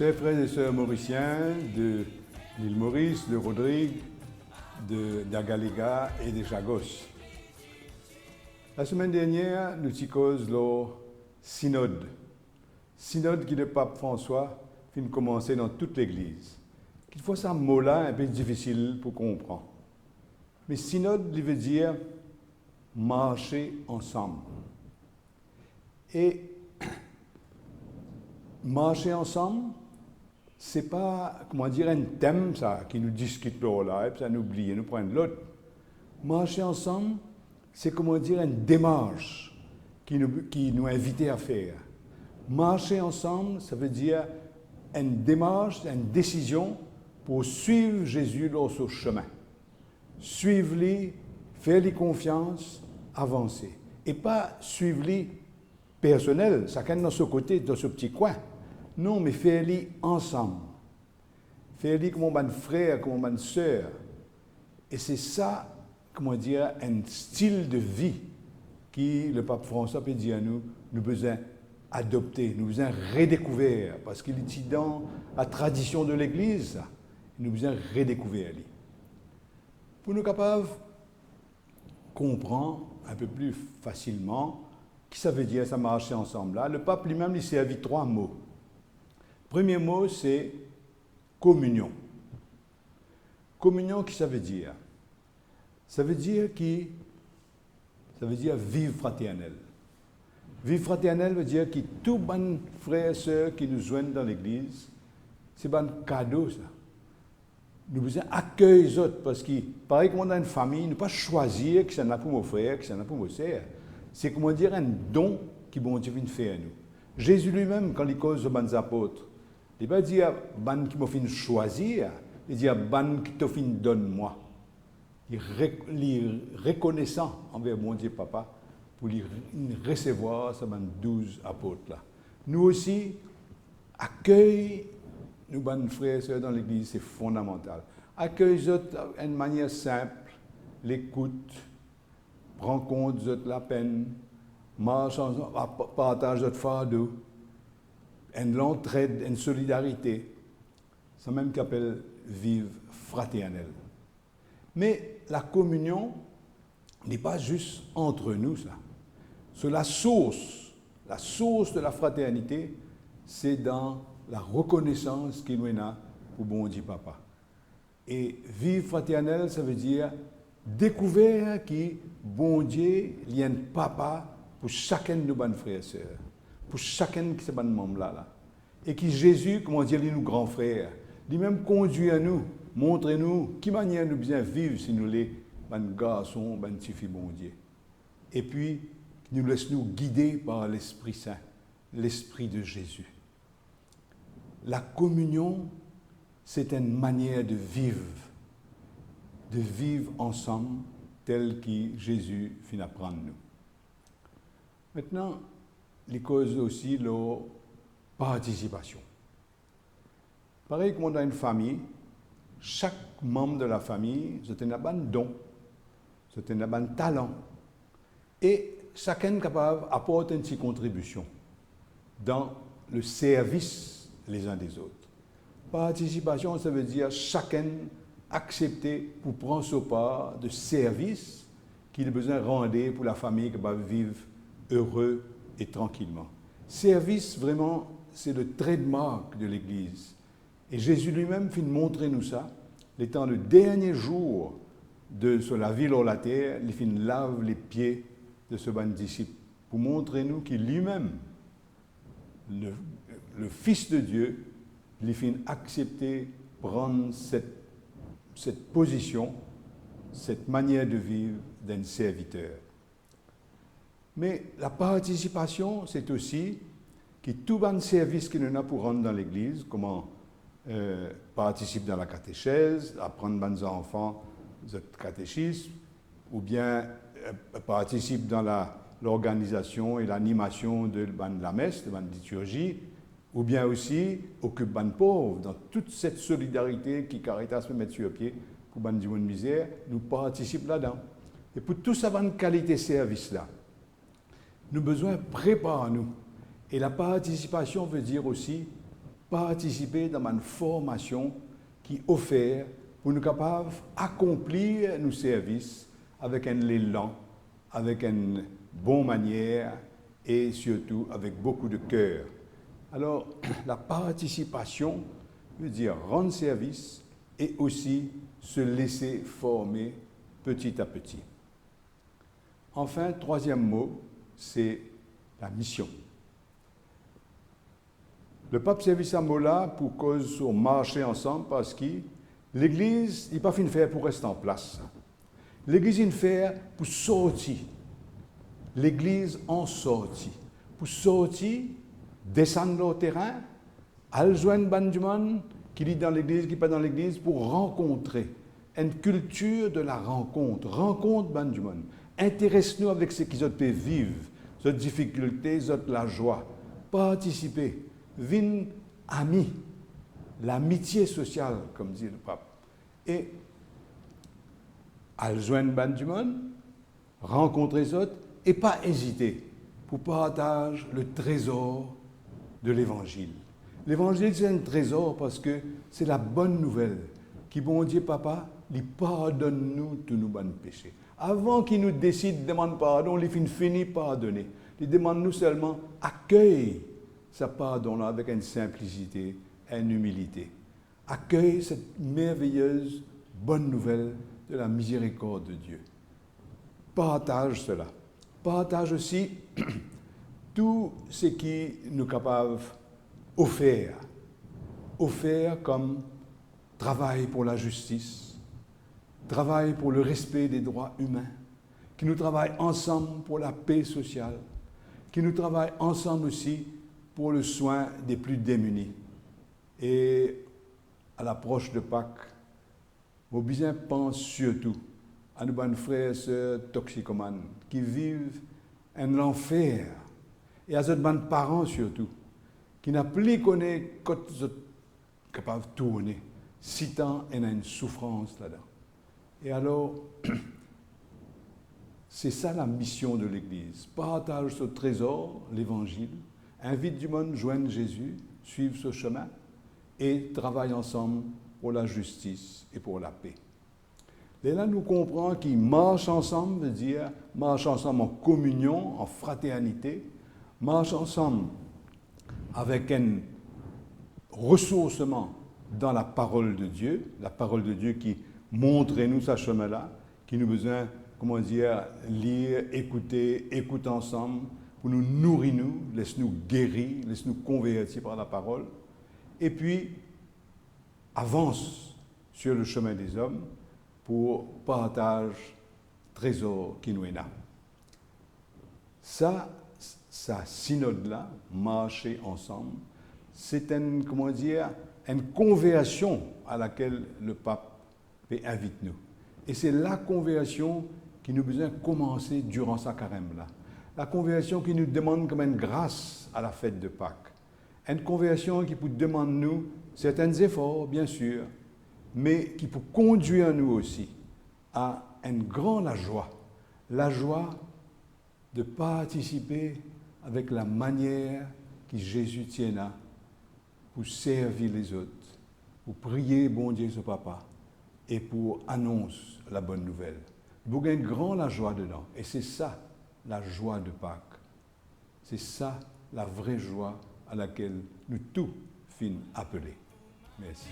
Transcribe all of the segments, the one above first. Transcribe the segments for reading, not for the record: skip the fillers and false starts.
Chers frères et sœurs mauriciens de l'île Maurice, de Rodrigue, d'Agaléga et de Chagos. La semaine dernière, nous avons causé le synode. Synode qui le pape François vient de commencer dans toute l'Église. Quelquefois, ça mot-là un peu difficile pour comprendre. Mais synode, il veut dire marcher ensemble. Et marcher ensemble, c'est pas, comment dire, un thème, ça, qui nous discute là, et puis ça nous oublie, nous prend l'autre. Marcher ensemble, c'est, comment dire, une démarche qui nous invite à faire. Marcher ensemble, ça veut dire une démarche, une décision pour suivre Jésus dans son chemin. Suivre-lui, faire-lui confiance, avancer. Et pas suivre-lui personnel, chacun dans son côté, dans ce petit coin. Non, mais faire-lui ensemble. Faire-lui comme un frère, comme une sœur. Et c'est ça, comment dire, un style de vie qui le pape François peut dire à nous, nous besoin adopter, nous besoin redécouvrir, parce qu'il est dans la tradition de l'Église, ça. Nous besoin redécouvrir. Pour nous capables de comprendre un peu plus facilement ce que ça veut dire, ça marcher ensemble là, le pape lui-même il servi 3 mots. Premier mot, c'est communion. Communion, qu'est-ce que ça veut dire? Ça veut dire vivre fraternel. Vivre fraternel veut dire que tous les frères et sœurs qui nous joignent dans l'Église, c'est un cadeau, ça. Nous devons accueillir les autres, parce que, pareil comme dans une famille, nous ne pouvons pas choisir que c'est là pour mon frère, que c'est là pour mon sœur. C'est, comment dire, un don que bon Dieu vient faire à nous. Jésus lui-même, quand il cause aux apôtres, il ne va pas dire ban qui m'a fait choisir, il dit ban qui t'a fait donne-moi. Il est reconnaissant envers mon Dieu Papa pour lui recevoir ces 12 apôtres là. Nous aussi, accueil nos frères et sœurs dans l'Église, c'est fondamental. Accueil les autres d'une manière simple, l'écoute, prend compte de la peine, marche ensemble, partage de fardeau, l'entraide, une solidarité. C'est même qu'on appelle vivre fraternel. Mais la communion n'est pas juste entre nous, ça. C'est la source de la fraternité, c'est dans la reconnaissance qu'il nous a pour bon Dieu Papa. Et vivre fraternel, ça veut dire découvrir que bon Dieu, il y a un papa pour chacun de nos bonnes frères et sœurs, pour chacun de ces bonnes membres-là. Et que Jésus, comment dire, nous grands frères, lui-même conduit à nous, montre-nous qui manière nous bien vivre si nous les bonnes garçons, bonnes filles, bon Dieu. Et puis, nous laisse-nous guider par l'Esprit Saint, l'Esprit de Jésus. La communion, c'est une manière de vivre ensemble tel que Jésus finit à prendre nous. Maintenant, les causes aussi leur participation. Pareil comme dans une famille, chaque membre de la famille, c'est un bon don, c'est un bon talent. Et chacun est capable d'apporter une petite contribution dans le service les uns des autres. Participation, ça veut dire chacun accepter pour prendre sa part de service qu'il a besoin de rendre pour la famille qui va vivre heureux et tranquillement. Service, vraiment, c'est le trait de marque de l'Église. Et Jésus lui-même finit de montrer nous ça. Étant le dernier jour sur la vie sur la terre, il finit de laver les pieds de ce bon disciple pour montrer nous qu'il lui-même, le Fils de Dieu, il finit accepter prendre cette position, cette manière de vivre d'un serviteur. Mais la participation, c'est aussi que tout bon service que nous avons pour rendre dans l'Église, comment participer dans la catéchèse, apprendre aux enfants le catéchisme, ou bien participe dans l'organisation et l'animation de la messe, de la liturgie, ou bien aussi occupe les pauvres, dans toute cette solidarité qui Caritas peut mettre sur pied pour les gens de misère, nous participons là-dedans. Et pour tout ça, bonne qualité de service-là, nous avons besoin de préparer nous. Et la participation veut dire aussi participer dans une formation qui offre pour nous capables d'accomplir nos services avec un élan, avec une bonne manière et surtout avec beaucoup de cœur. Alors, la participation veut dire rendre service et aussi se laisser former petit à petit. Enfin, troisième mot, c'est la mission. Le pape service à Mola pour cause sur marcher ensemble parce que l'Église n'est pas fait faire pour rester en place. L'Église est fait pour sortir. L'Église en sortie. Pour sortir, descendre au terrain, aller joindre Benjamin qui est dans l'Église, qui n'est pas dans l'Église, pour rencontrer. Une culture de la rencontre. Rencontre Benjamin. Intéresse-nous avec ce qu'ils ont pu vivre, cette difficulté, cette la joie. Participer. Vin ami, l'amitié sociale, comme dit le pape. Et aller joindre Benjamin, rencontrer les autres, et pas hésiter pour partager le trésor de l'Évangile. L'Évangile, c'est un trésor parce que c'est la bonne nouvelle qui, bon Dieu, Papa, il pardonne-nous tous nos bons péchés. Avant qu'il nous décide de demander pardon, il finit pardonner. Il demande-nous seulement accueille ce pardon-là avec une simplicité, une humilité. Accueille cette merveilleuse bonne nouvelle de la miséricorde de Dieu. Partage cela. Partage aussi tout ce qui nous est capable d'offrir. Offrir comme travail pour la justice, travail pour le respect des droits humains, qui nous travaillent ensemble pour la paix sociale, qui nous travaillent ensemble aussi pour le soin des plus démunis. Et à l'approche de Pâques, vos besoins pensent surtout à nos bonnes frères et sœurs toxicomanes qui vivent un enfer et à nos bonnes parents surtout qui n'ont plus connu quand ils sont capables de tourner, si tant il y a une souffrance là-dedans. Et alors, c'est ça la mission de l'Église. Partage ce trésor, l'Évangile, invite du monde à joindre Jésus, suivre ce chemin et travaille ensemble pour la justice et pour la paix. Et là, nous comprenons qu'ils marchent ensemble, veut dire marchent ensemble en communion, en fraternité, marchent ensemble avec un ressourcement dans la parole de Dieu qui montre-nous ce chemin-là, qui nous besoin, comment dire, lire, écouter ensemble, pour nous nourrir, laisse-nous guérir, laisse-nous convertir par la parole, et puis avance sur le chemin des hommes pour partage trésor qui nous est là. Ça synode-là, marcher ensemble, c'est une conversion à laquelle le pape invite nous. Et c'est la conversion qui nous besoin commencer durant sa carême-là. La conversion qui nous demande comme une grâce à la fête de Pâques. Une conversion qui peut demander nous certains efforts, bien sûr, mais qui peut conduire nous aussi à une grande la joie de participer avec la manière que Jésus tient là pour servir les autres, pour prier, bon Dieu, ce papa, et pour annoncer la bonne nouvelle. Vous avez grand la joie dedans, et c'est ça la joie de Pâques. C'est ça la vraie joie à laquelle nous tous finissons appelés. Merci.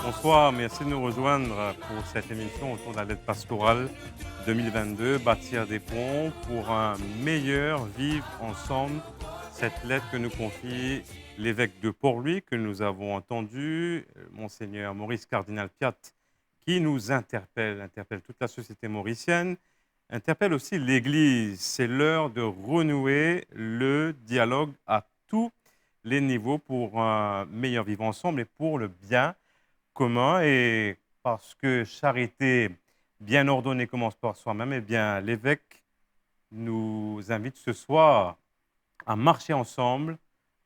Bonsoir, merci de nous rejoindre pour cette émission autour de la lettre pastorale 2022, bâtir des ponts pour un meilleur vivre ensemble. Cette lettre que nous confie l'évêque de Port-Louis, que nous avons entendu, Monseigneur Maurice Cardinal Piat, qui nous interpelle toute la société mauricienne, interpelle aussi l'Église. C'est l'heure de renouer le dialogue à tous les niveaux pour un meilleur vivre ensemble et pour le bien commun. Et parce que charité bien ordonnée commence par soi-même, eh bien l'évêque nous invite ce soir à marcher ensemble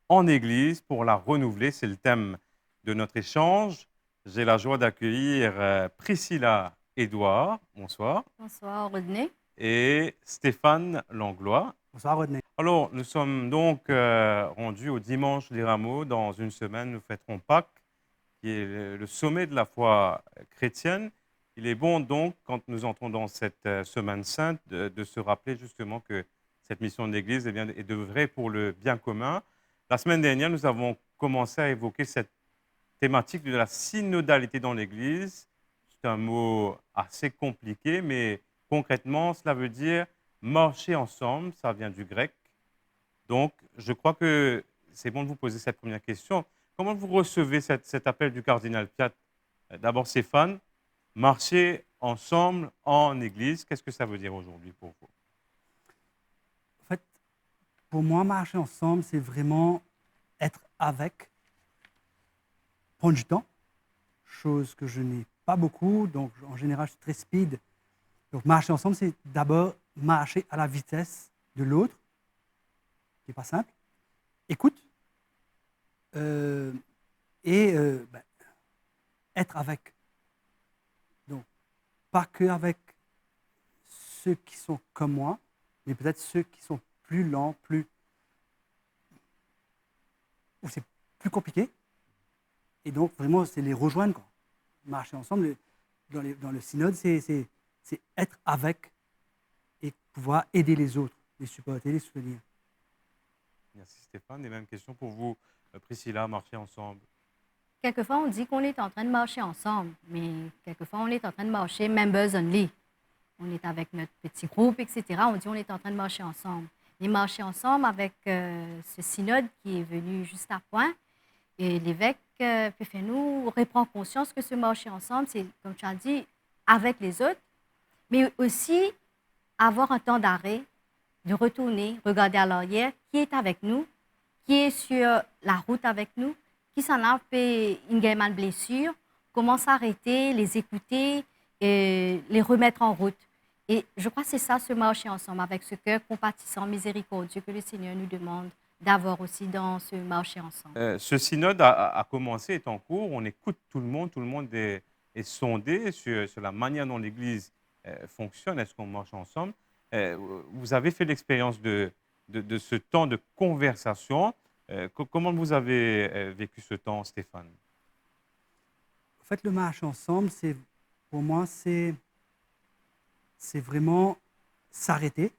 en Église pour la renouveler. C'est le thème de notre échange. J'ai la joie d'accueillir Priscilla Édouard, bonsoir, Bonsoir, Rodney. et Stéphane Langlois. Bonsoir Rodney. Alors, nous sommes donc rendus au dimanche des Rameaux. Dans une semaine, nous fêterons Pâques, qui est le sommet de la foi chrétienne. Il est bon donc, quand nous entrons dans cette semaine sainte, de se rappeler justement que cette mission de l'Église est de vrai pour le bien commun. La semaine dernière, nous avons commencé à évoquer cette thématique de la synodalité dans l'Église. C'est un mot assez compliqué, mais concrètement, cela veut dire marcher ensemble. Ça vient du grec. Donc, je crois que c'est bon de vous poser cette première question. Comment vous recevez cet appel du cardinal Piat? D'abord, Stéphane, marcher ensemble en Église, qu'est-ce que ça veut dire aujourd'hui pour vous? En fait, pour moi, marcher ensemble, c'est vraiment être avec, prendre du temps, chose que je n'ai pas beaucoup, donc en général, je suis très speed. Donc, marcher ensemble, c'est d'abord marcher à la vitesse de l'autre, qui n'est pas simple, écoute, être avec. Donc, pas que avec ceux qui sont comme moi, mais peut-être ceux qui sont plus lents, où c'est plus compliqué. Et donc, vraiment, c'est les rejoindre, quoi. Marcher ensemble. Dans le synode, c'est être avec et pouvoir aider les autres, les supporter, les soutenir. Merci Stéphane. Et même question pour vous, Priscilla, marcher ensemble. Quelquefois, on dit qu'on est en train de marcher ensemble, mais quelquefois, on est en train de marcher members only. On est avec notre petit groupe, etc. On dit qu'on est en train de marcher ensemble. Et marcher ensemble avec ce synode qui est venu juste à point. Et l'évêque Péfénou reprend conscience que ce marcher ensemble, c'est, comme tu as dit, avec les autres, mais aussi avoir un temps d'arrêt, de retourner, regarder à l'arrière, qui est avec nous, qui est sur la route avec nous, qui s'en a fait une blessure, comment s'arrêter, les écouter, et les remettre en route. Et je crois que c'est ça, ce marcher ensemble, avec ce cœur compatissant, miséricordieux que le Seigneur nous demande d'avoir aussi dans ce marcher ensemble. Ce synode a commencé, est en cours. On écoute tout le monde est sondé sur la manière dont l'Église fonctionne. Est-ce qu'on marche ensemble? Vous avez fait l'expérience de ce temps de conversation. Comment vous avez vécu ce temps, Stéphane? En fait, le marche ensemble, pour moi, c'est vraiment s'arrêter,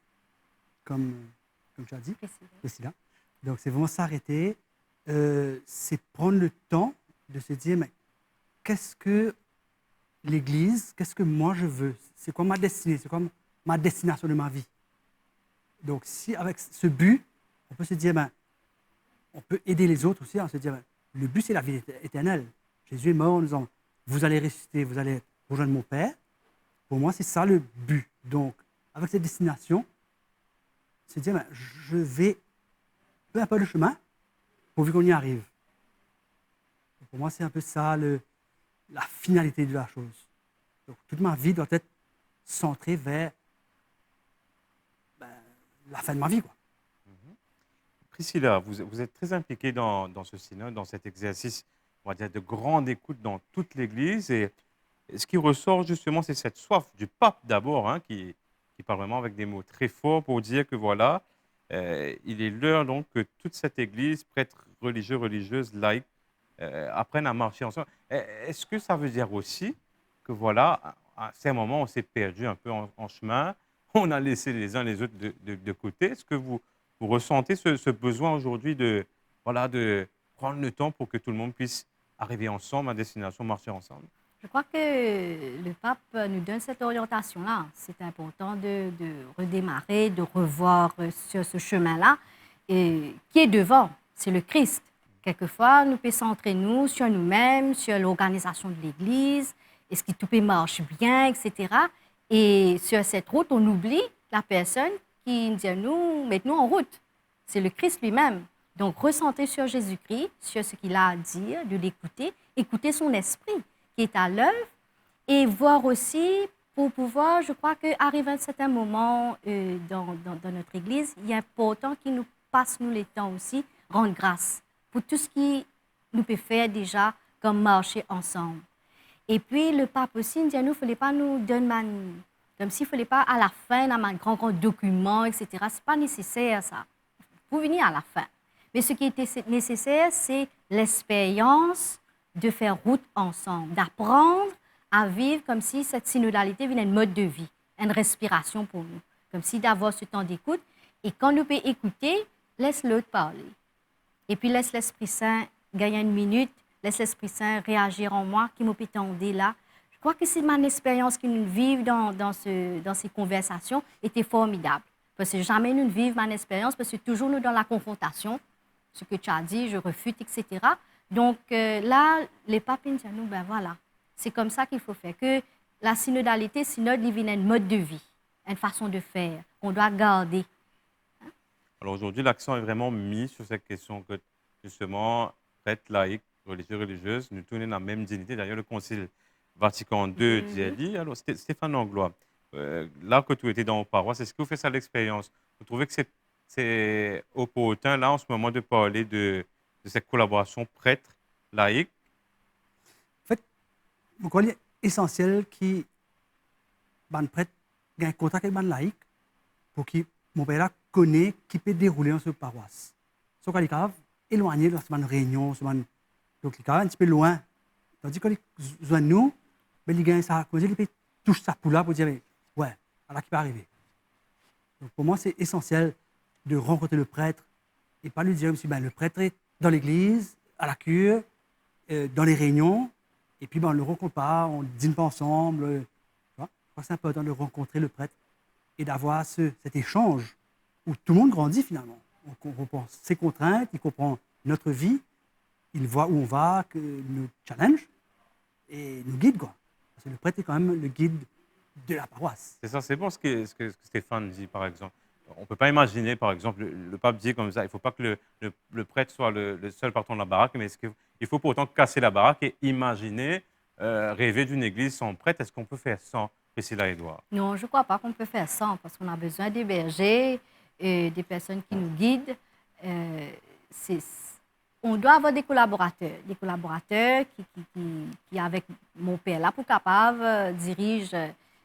comme tu as dit, Priscilla. Donc, c'est vraiment s'arrêter, c'est prendre le temps de se dire, mais qu'est-ce que l'Église, qu'est-ce que moi je veux? C'est quoi ma destinée? C'est quoi ma destination de ma vie? Donc, si avec ce but, on peut se dire, on peut aider les autres aussi, à se dire, le but, c'est la vie éternelle. Jésus est mort en disant, vous allez ressusciter, vous allez rejoindre mon Père. Pour moi, c'est ça le but. Donc, avec cette destination, se dire, je vais peu importe le chemin, pourvu qu'on y arrive. Donc, pour moi, c'est un peu ça la finalité de la chose. Donc, toute ma vie doit être centrée vers la fin de ma vie, quoi. Priscilla, vous êtes très impliquée dans ce synode, dans cet exercice, on va dire, de grande écoute dans toute l'Église. Et ce qui ressort justement, c'est cette soif du pape d'abord, hein, qui parle vraiment avec des mots très forts pour dire que voilà, il est l'heure donc que toute cette Église, prêtres religieux, religieuses, laïcs, apprennent à marcher ensemble. Est-ce que ça veut dire aussi que voilà, à ces moments, on s'est perdu un peu en chemin, on a laissé les uns les autres de côté? Est-ce que vous ressentez ce besoin aujourd'hui de prendre le temps pour que tout le monde puisse arriver ensemble à destination, marcher ensemble? Je crois que le pape nous donne cette orientation-là. C'est important de redémarrer, de revoir sur ce chemin-là. Et qui est devant? C'est le Christ. Quelquefois, nous pouvons centrer nous sur nous-mêmes, sur l'organisation de l'Église, est-ce que tout marche bien, etc. Et sur cette route, on oublie la personne qui nous dit nous, mettez-nous en route. C'est le Christ lui-même. Donc, ressentez sur Jésus-Christ, sur ce qu'il a à dire, de l'écouter, écouter son esprit qui est à l'œuvre et voir aussi, pour pouvoir, je crois qu'arrive à un certain moment dans notre Église, il est important qu'il nous passe, nous, les temps aussi, rendre grâce pour tout ce qui nous peut faire déjà comme marcher ensemble. Et puis, le pape aussi nous dit, il ne fallait pas nous donner, comme s'il ne fallait pas à la fin, dans un grand document, etc. Ce n'est pas nécessaire, ça. Pour venir à la fin. Mais ce qui était nécessaire, c'est l'expérience de faire route ensemble, d'apprendre à vivre comme si cette synodalité venait un mode de vie, une respiration pour nous, comme si d'avoir ce temps d'écoute. Et quand nous pouvons écouter, laisse l'autre parler. Et puis laisse l'Esprit Saint gagner une minute, laisse l'Esprit Saint réagir en moi, qui m'étendait là. Je crois que c'est mon expérience que nous vivons dans ces conversations était formidable. Parce que jamais nous vivons mon expérience, parce que toujours nous dans la confrontation, ce que tu as dit, je refute, etc. Donc là, les papes nous disent, ben voilà, c'est comme ça qu'il faut faire. Que la synodalité, synode, il vient un mode de vie, une façon de faire qu'on doit garder. Alors aujourd'hui, l'accent est vraiment mis sur cette question que, justement, prêtres, laïcs, religieux, religieuses, nous tournons dans la même dignité. D'ailleurs, le Concile Vatican II dit. Alors, Stéphane Langlois, là que tu étais dans vos paroisses, est-ce que vous faites ça l'expérience? Vous trouvez que c'est opportun, là, en ce moment, de parler de cette collaboration prêtre-laïque? En fait, je crois qu'il est essentiel que les prêtres aient un contact avec les laïcs pour que mon père connaît qui peut dérouler dans cette paroisse. Sauf qu'il est éloigné de cette réunion, donc il est un petit peu loin. Tandis que les nous, il gagne ça, il peut toucher sa poule pour dire, ouais, alors qui peut arriver. Donc pour moi, c'est essentiel de rencontrer le prêtre et pas lui dire, le prêtre est dans l'église, à la cure, dans les réunions, et puis on ne le rencontre pas, on ne dîne pas ensemble. Je crois que c'est important de rencontrer le prêtre et d'avoir cet échange où tout le monde grandit finalement. On comprend ses contraintes, il comprend notre vie, il voit où on va, que nous challenge et nous guide, quoi. Parce que le prêtre est quand même le guide de la paroisse. C'est ça, c'est bon ce que Stéphane dit, par exemple. On ne peut pas imaginer, par exemple, le pape dit comme ça, il ne faut pas que le prêtre soit le seul patron de la baraque, mais il faut pour autant casser la baraque et imaginer, rêver d'une église sans prêtre. Est-ce qu'on peut faire sans Priscilla Edouard? Non, je ne crois pas qu'on peut faire sans, parce qu'on a besoin des bergers, et des personnes qui nous guident. On doit avoir des collaborateurs qui avec mon père là, pour capable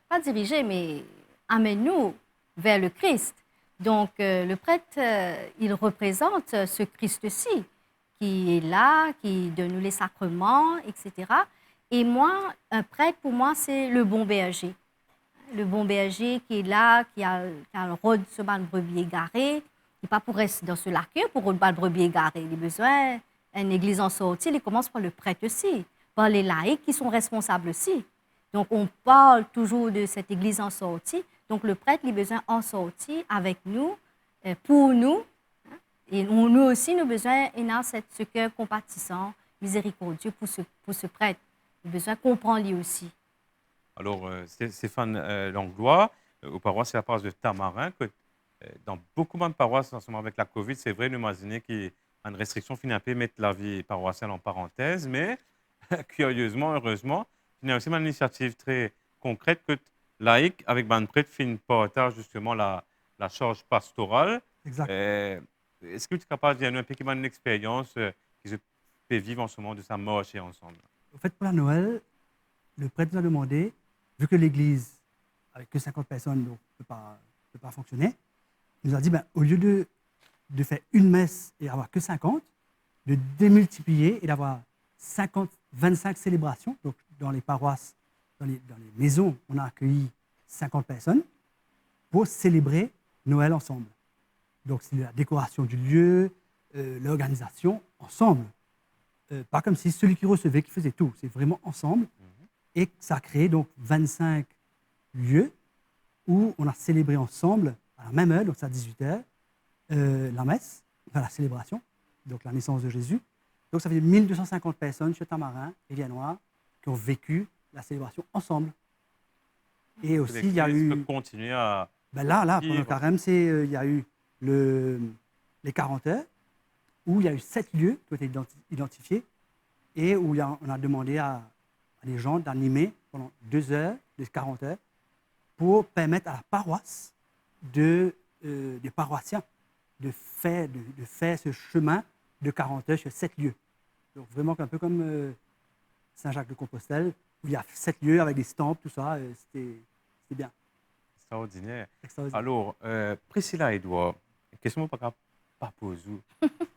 pas diriger, mais amène-nous vers le Christ. Donc, le prêtre, il représente ce Christ-ci, qui est là, qui donne nous les sacrements, etc. Et moi, un prêtre, pour moi, c'est le bon berger. Le bon berger qui est là, qui a le rôle de ce brebis égaré, qui n'est pas pour rester dans ce lac pour le brebis égaré. Il a besoin d'une église en sortie, il commence par le prêtre aussi, par les laïcs qui sont responsables aussi. Donc, on parle toujours de cette église en sortie. Donc, le prêtre, il a besoin en sortie avec nous, pour nous. Et nous aussi, nous avons besoin d'avoir ce cœur compatissant, miséricordieux pour ce prêtre. Il a besoin de comprendre lui aussi. Alors, Stéphane Langlois, aux paroisses, c'est la paroisse de Tamarin, que dans beaucoup de paroisses, en ce moment avec la COVID, c'est vrai, nous imaginons qu'il y a une restriction finit un peu mettre la vie paroissiale en parenthèse, mais curieusement, heureusement, il y a aussi une initiative très concrète que laïque, avec ban prêtre, finit partage justement la charge pastorale. Exact. Est-ce que tu es capable de dire un peu qui une expérience qui se fait vivre en ce moment de sa marche ensemble? En fait, pour la Noël, le prêtre nous a demandé, vu que l'église, avec que 50 personnes, ne peut pas fonctionner, il nous a dit, au lieu de faire une messe et avoir que 50, de démultiplier et d'avoir 25 célébrations. Donc, dans les paroisses, dans les maisons, on a accueilli 50 personnes pour célébrer Noël ensemble. Donc, c'est la décoration du lieu, l'organisation ensemble. Pas comme si celui qui recevait, qui faisait tout. C'est vraiment ensemble. Et ça a créé donc 25 lieux où on a célébré ensemble à la même heure, donc c'est à 18h, la messe, enfin la célébration, donc la naissance de Jésus. Donc ça fait 1250 personnes chez Tamarin et Viennois qui ont vécu la célébration ensemble. Et aussi, il y a eu... peut continuer à... Là, pendant le carême, il y a eu les 40 heures, où il y a eu 7 lieux qui ont été identifiés et où on a demandé à des gens d'animer pendant 2 heures, des 40 heures, pour permettre à la paroisse des paroissiens de faire ce chemin de 40 heures sur 7 lieux. Donc vraiment un peu comme Saint-Jacques-de-Compostelle, où il y a 7 lieux avec des stands, tout ça. C'était bien. Extraordinaire. Extraordinaire. Alors, Priscilla Edouard, question pas poser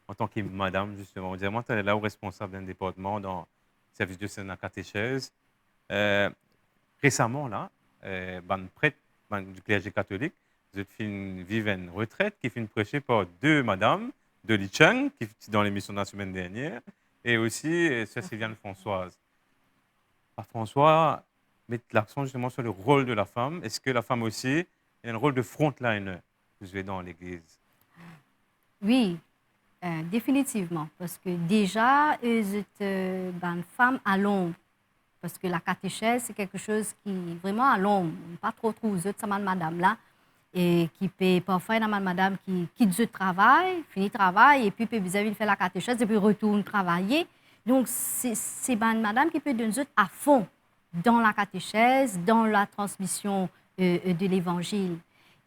en tant que madame, justement. On dirait, moi, tu es là, responsable d'un département dans le service de Sénat catéchèse. Récemment, là, ban prêtre du clergé catholique, vous êtes fait vivre une retraite qui fait prêcher par deux madames de Lichang, qui est dans l'émission de la semaine dernière, et aussi Sœur Sylviane Françoise. François met l'accent justement sur le rôle de la femme. Est-ce que la femme aussi a un rôle de frontliner, vous jouez dans l'Église? Oui, définitivement. Parce que déjà, c'est une femme à l'ombre. Parce que la catéchèse, c'est quelque chose qui est vraiment à l'ombre. Pas trop trouvé, ça madame là. Et qui peut parfois, il y a madame qui quitte le travail, finit le travail, et puis peut vis-à-vis faire la catéchèse, et puis retourne travailler. Donc, c'est madame qui peut donner à fond dans la catéchèse, dans la transmission de l'évangile.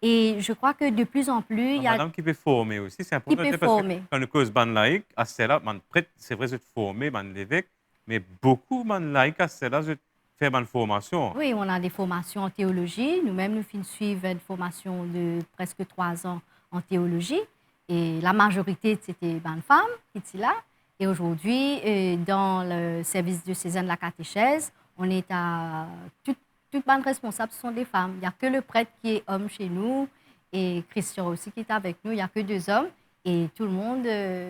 Et je crois que de plus en plus, il y a... Madame qui peut former aussi, c'est important. Qui peut parce former. Que quand on cause ban laïque, à cela, prêtre, c'est vrai, c'est former, l'évêque, mais beaucoup de laïcs à cela, je fais une formation. Oui, on a des formations en théologie. Nous-mêmes, nous suivons une formation de presque 3 ans en théologie. Et la majorité, c'était une femme qui était là. Et aujourd'hui, dans le service diocésain de la catéchèse, on est à... Toutes les responsables sont des femmes. Il n'y a que le prêtre qui est homme chez nous et Christian aussi qui est avec nous. Il n'y a que 2 hommes. Et tout le monde,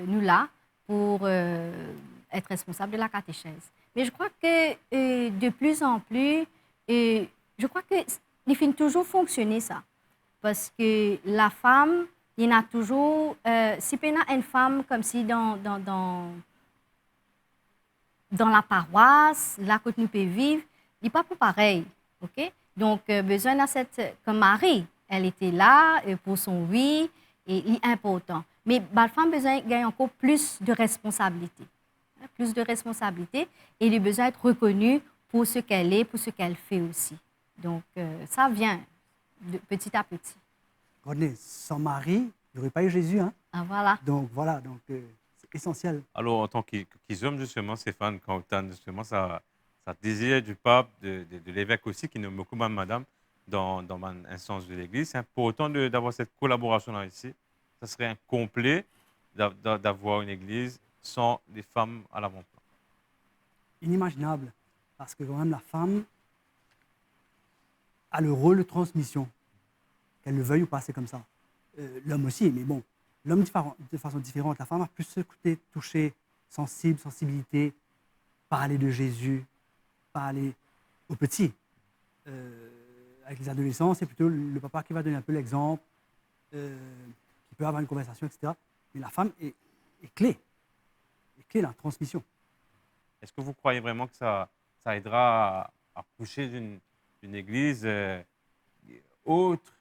nous là, pour être responsable de la catéchèse. Mais je crois que de plus en plus, je crois que il faut toujours fonctionner ça. Parce que la femme, il y en a toujours, si il y a une femme comme si dans la paroisse, là que nous pouvons vivre, il n'est pas pareil. Okay? Donc, besoin de cette, comme Marie, elle était là pour son oui, et il est important. Mais la femme a besoin de gagner encore plus de responsabilités. Plus de responsabilités et le besoin d'être reconnue pour ce qu'elle est, pour ce qu'elle fait aussi. Donc, ça vient de petit à petit. Rodney, sans Marie, il n'y aurait pas eu Jésus. Hein? Ah, voilà. Donc, voilà, donc, c'est essentiel. Alors, en tant qu'homme, justement, Stéphane, quand tu as justement ça désir du pape, de l'évêque aussi, qui nomme beaucoup madame dans l'instance de l'Église, c'est important d'avoir cette collaboration-là ici. Ça serait incomplet d'avoir une Église sans des femmes à l'avant-plan. Inimaginable, parce que quand même la femme a le rôle de transmission, qu'elle le veuille ou pas, c'est comme ça. L'homme aussi, mais bon, l'homme de façon différente. La femme a plus ce côté touché, sensibilité, parler de Jésus, parler aux petits. Avec les adolescents, c'est plutôt le papa qui va donner un peu l'exemple, qui peut avoir une conversation, etc. Mais la femme est clé. Clé la transmission. Est-ce que vous croyez vraiment que ça aidera à coucher d'une église autre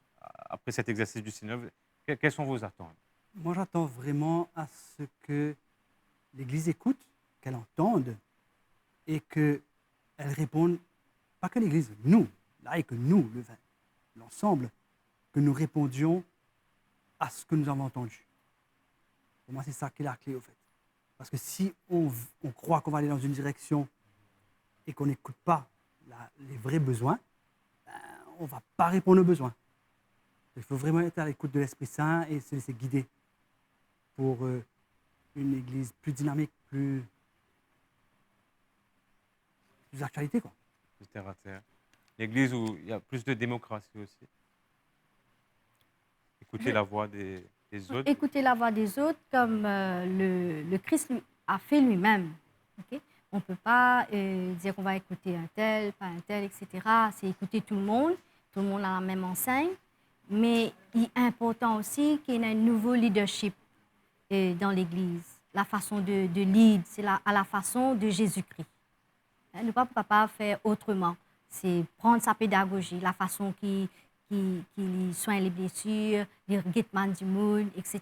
après cet exercice du Synode? Quelles sont vos attentes? Moi, j'attends vraiment à ce que l'église écoute, qu'elle entende et qu'elle réponde, pas que l'église, nous, là et que nous, l'ensemble, que nous répondions à ce que nous avons entendu. Pour moi, c'est ça qui est la clé, au fait. Parce que si on croit qu'on va aller dans une direction et qu'on n'écoute pas les vrais besoins, on ne va pas répondre aux besoins. Il faut vraiment être à l'écoute de l'Esprit Saint et se laisser guider pour une église plus dynamique, plus d'actualité, quoi. Plus terre à terre. L'église où il y a plus de démocratie aussi. Écouter la voix des autres. Écouter la voix des autres comme le Christ a fait lui-même. Okay? On ne peut pas dire qu'on va écouter un tel, pas un tel, etc. C'est écouter tout le monde a la même enseigne. Mais il est important aussi qu'il y ait un nouveau leadership dans l'Église. La façon de lead, c'est à la façon de Jésus-Christ. Hein, ne pas faire autrement. C'est prendre sa pédagogie, la façon qui soigne les blessures, les guettements du monde, etc.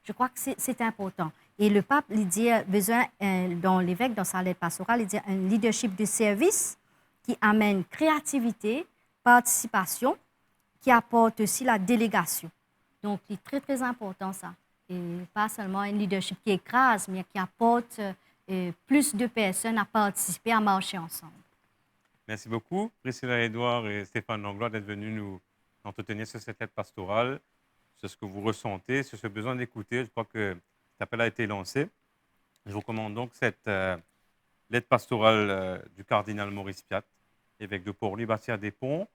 Je crois que c'est important. Et le pape, il dit, besoin, dans l'évêque, dans sa lettre pastorale, il dit un leadership de service qui amène créativité, participation, qui apporte aussi la délégation. Donc, c'est très, très important ça. Et pas seulement un leadership qui écrase, mais qui apporte plus de personnes à participer, à marcher ensemble. Merci beaucoup, Priscilla Edouard et Stéphane Langlois, d'être venus nous entretenir sur cette lettre pastorale, sur ce que vous ressentez, sur ce besoin d'écouter. Je crois que cet appel a été lancé. Je vous recommande donc cette lettre pastorale du cardinal Maurice Piat, évêque de Port-Louis, Bâtir des Ponts,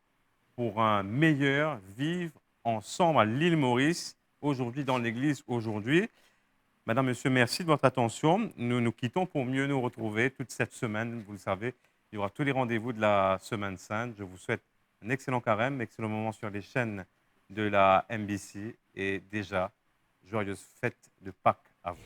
pour un meilleur vivre ensemble à l'île Maurice, aujourd'hui dans l'Église, aujourd'hui. Madame, Monsieur, merci de votre attention. Nous nous quittons pour mieux nous retrouver toute cette semaine. Vous le savez, il y aura tous les rendez-vous de la Semaine Sainte. Je vous souhaite un excellent carême, excellent moment sur les chaînes de la MBC et déjà, joyeuse fête de Pâques à vous.